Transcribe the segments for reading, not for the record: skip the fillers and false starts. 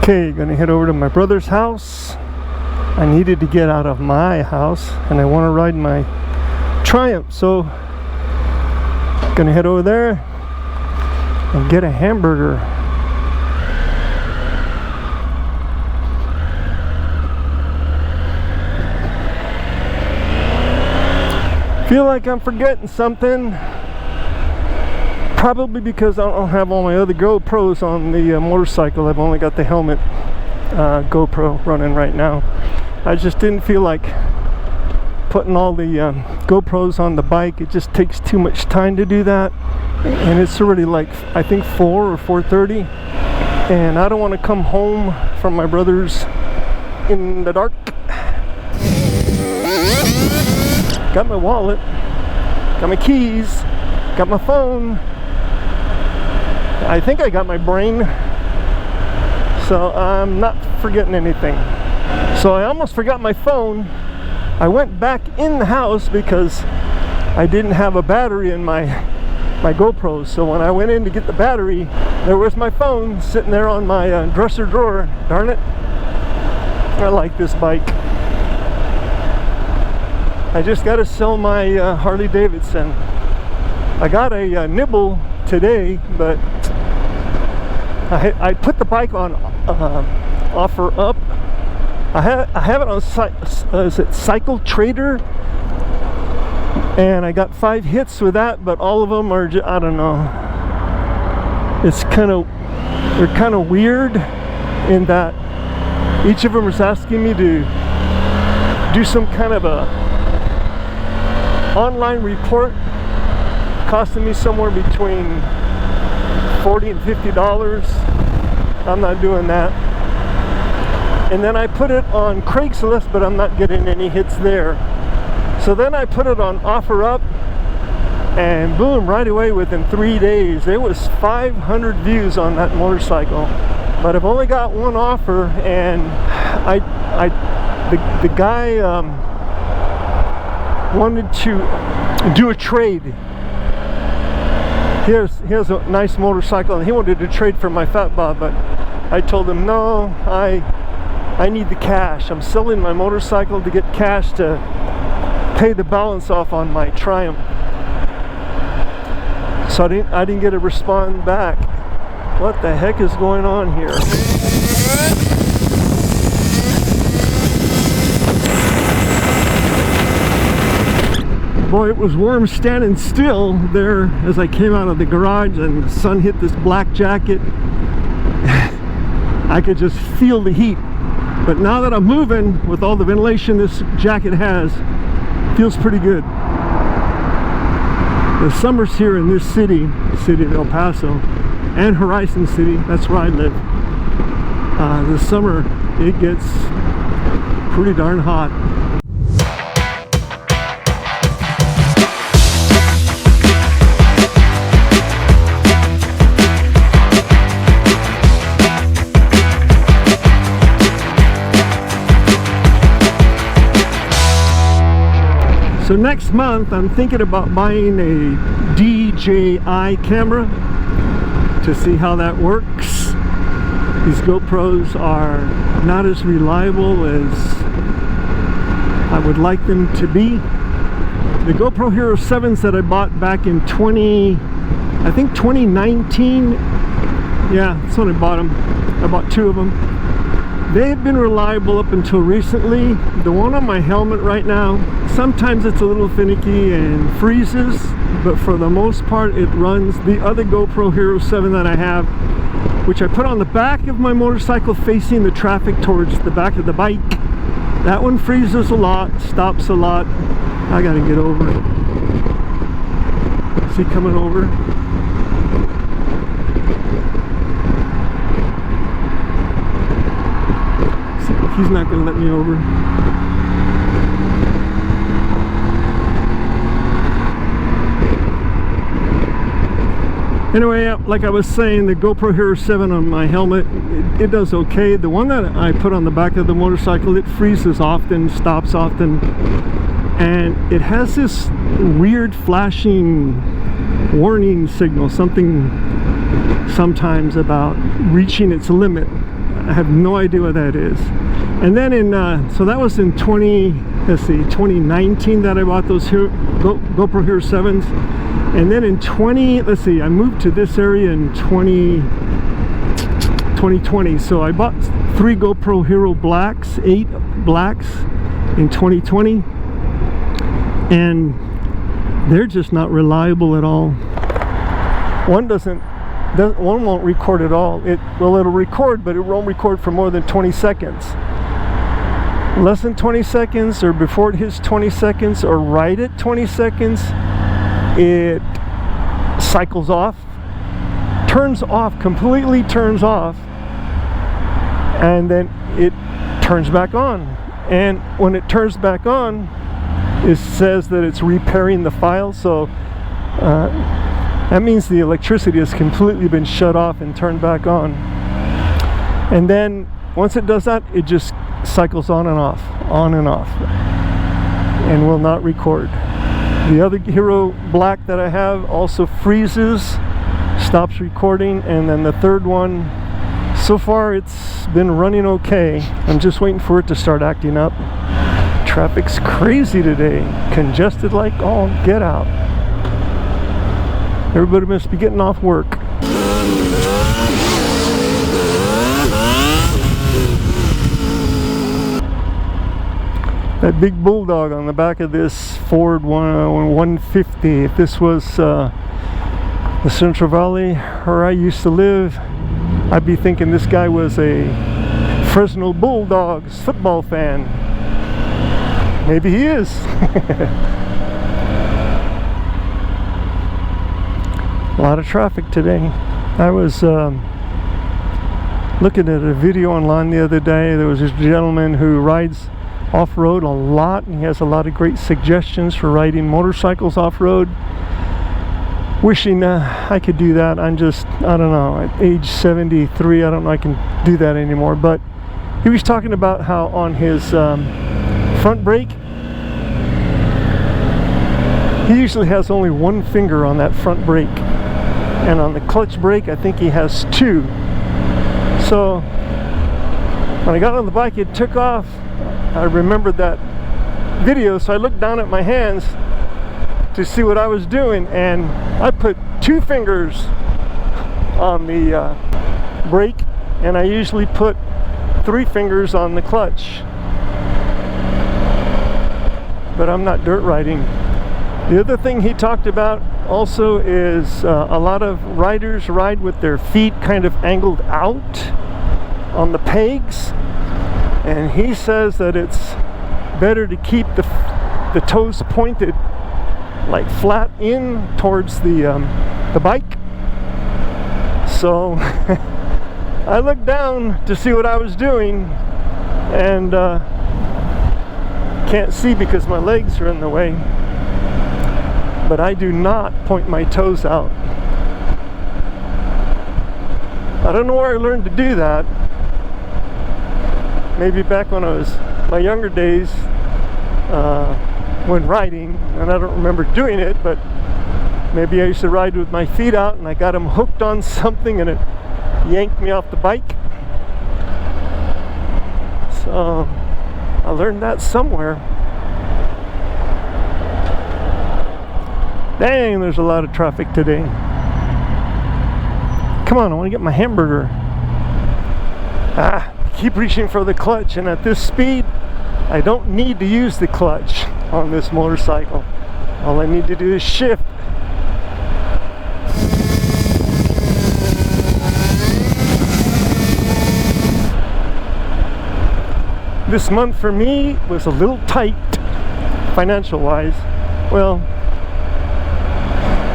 Okay, gonna head over to my brother's house. I needed to get out of my house and I want to ride my Triumph, so gonna head over there and get a hamburger. Feel like I'm forgetting something, probably because I don't have all my other GoPros on the motorcycle. I've only got the helmet GoPro running right now. I just didn't feel like putting all the GoPros on the bike. It just takes too much time to do that, and it's already like I think 4 or 4:30, and I don't want to come home from my brother's in the dark. Got my wallet, got my keys, got my phone. I think I got my brain, so I'm not forgetting anything. So I almost forgot my phone. I went back in the house because I didn't have a battery in my GoPros. So when I went in to get the battery, there was my phone sitting there on my dresser drawer. Darn it. I like this bike. I just got to sell my Harley Davidson. I got a nibble today, but I put the bike on offer up. I have it on is it Cycle Trader, and I got 5 hits with that, but all of them are just, I don't know. It's they're kind of weird in that each of them is asking me to do some kind of a online report, costing me somewhere between $40 and $50. I'm not doing that. And then I put it on Craigslist, but I'm not getting any hits there. So then I put it on OfferUp, and boom, right away within 3 days, there was 500 views on that motorcycle. But I've only got one offer, and the guy wanted to do a trade. He has a nice motorcycle, and he wanted to trade for my Fat Bob, but I told him no, I need the cash. I'm selling my motorcycle to get cash to pay the balance off on my Triumph. So I didn't get a response back. What the heck is going on here? Boy, it was warm standing still there as I came out of the garage, and the sun hit this black jacket. I could just feel the heat. But now that I'm moving, with all the ventilation this jacket has, feels pretty good. The summers here in this city of El Paso, and Horizon City, that's where I live, this summer it gets pretty darn hot. So next month I'm thinking about buying a DJI camera to see how that works. These GoPros are not as reliable as I would like them to be. The GoPro Hero 7s that I bought back in 2019, yeah, that's when I bought them. I bought 2 of them. They've been reliable up until recently. The one on my helmet right now, sometimes it's a little finicky and freezes, but for the most part it runs. The other GoPro Hero 7 that I have, which I put on the back of my motorcycle facing the traffic towards the back of the bike, that one freezes a lot, stops a lot. I gotta get over it. Is he coming over? He's not going to let me over. Anyway, like I was saying, the GoPro Hero 7 on my helmet, it does okay. The one that I put on the back of the motorcycle, it freezes often, stops often, and it has this weird flashing warning signal, something sometimes about reaching its limit. I have no idea what that is. And then so that was in 2019 that I bought those GoPro Hero 7s. And then in I moved to this area in 2020. So I bought 3 GoPro Hero Blacks, 8 Blacks in 2020. And they're just not reliable at all. One won't record at all. It'll record, but it won't record for more than 20 seconds. Less than 20 seconds, or before it hits 20 seconds, or right at 20 seconds, it cycles off, completely turns off, and then it turns back on. And when it turns back on, it says that it's repairing the file. So that means the electricity has completely been shut off and turned back on. And then once it does that, it just cycles on and off, and will not record. The other Hero Black that I have also freezes, stops recording, and then the third one, so far it's been running okay. I'm just waiting for it to start acting up. Traffic's crazy today, congested like all get out. Everybody must be getting off work. That big bulldog on the back of this Ford 150. If this was the Central Valley where I used to live, I'd be thinking this guy was a Fresno Bulldogs football fan. Maybe he is. A lot of traffic today. I was looking at a video online the other day. There was this gentleman who rides off-road a lot, and he has a lot of great suggestions for riding motorcycles off-road. Wishing I could do that. I don't know, at age 73, I don't know I can do that anymore. But he was talking about how on his front brake, he usually has only one finger on that front brake, and on the clutch brake I think he has 2. So when I got on the bike, it took off. I remembered that video, so I looked down at my hands to see what I was doing, and I put 2 fingers on the brake, and I usually put 3 fingers on the clutch. But I'm not dirt riding. The other thing he talked about also is a lot of riders ride with their feet kind of angled out on the pegs. And he says that it's better to keep the toes pointed, like flat in towards the bike. So I looked down to see what I was doing, and can't see because my legs are in the way. But I do not point my toes out. I don't know where I learned to do that. Maybe back when I was my younger days, when riding, and I don't remember doing it, but maybe I used to ride with my feet out and I got them hooked on something and it yanked me off the bike. So I learned that somewhere. Dang, there's a lot of traffic today. Come on, I want to get my hamburger. Keep reaching for the clutch, and at this speed I don't need to use the clutch on this motorcycle. All I need to do is shift. This month for me was a little tight financial wise. Well,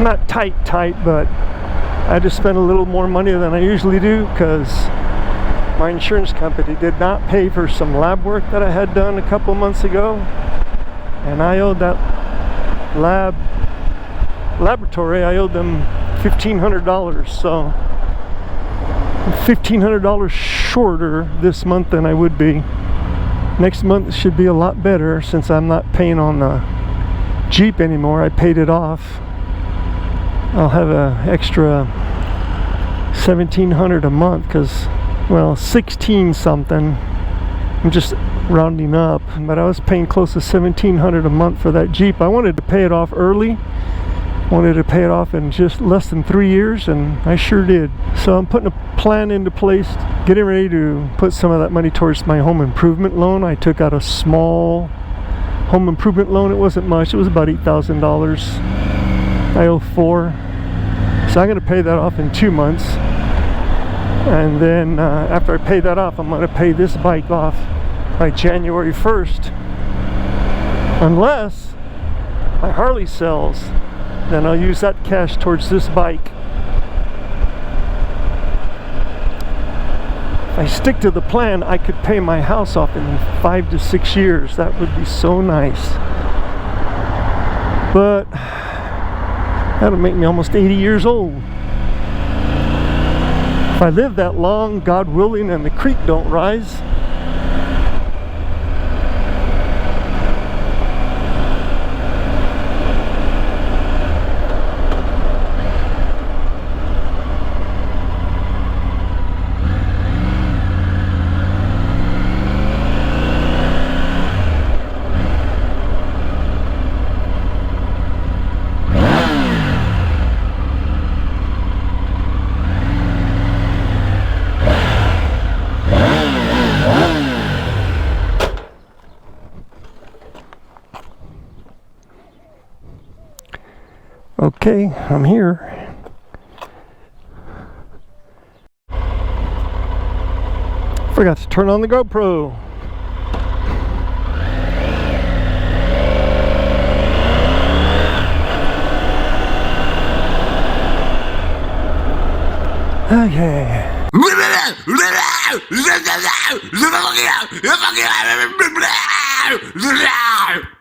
not tight, but I just spent a little more money than I usually do because my insurance company did not pay for some lab work that I had done a couple months ago, and I owed that laboratory, I owed them $1,500, so $1,500 shorter this month than I would be. Next month should be a lot better since I'm not paying on the Jeep anymore. I paid it off. I'll have an extra $1,700 a month because, well, 16 something. I'm just rounding up, but I was paying close to $1,700 a month for that Jeep. I wanted to pay it off early. Wanted to pay it off in just less than 3 years, and I sure did. So I'm putting a plan into place, getting ready to put some of that money towards my home improvement loan. I took out a small home improvement loan. It wasn't much. It was about $8,000. I owe $4,000. So I'm going to pay that off in 2 months. And then after I pay that off, I'm going to pay this bike off by January 1st. Unless my Harley sells, then I'll use that cash towards this bike. If I stick to the plan, I could pay my house off in 5 to 6 years. That would be so nice. But that'll make me almost 80 years old. If I live that long, God willing, and the creek don't rise, okay, I'm here. Forgot to turn on the GoPro. Okay.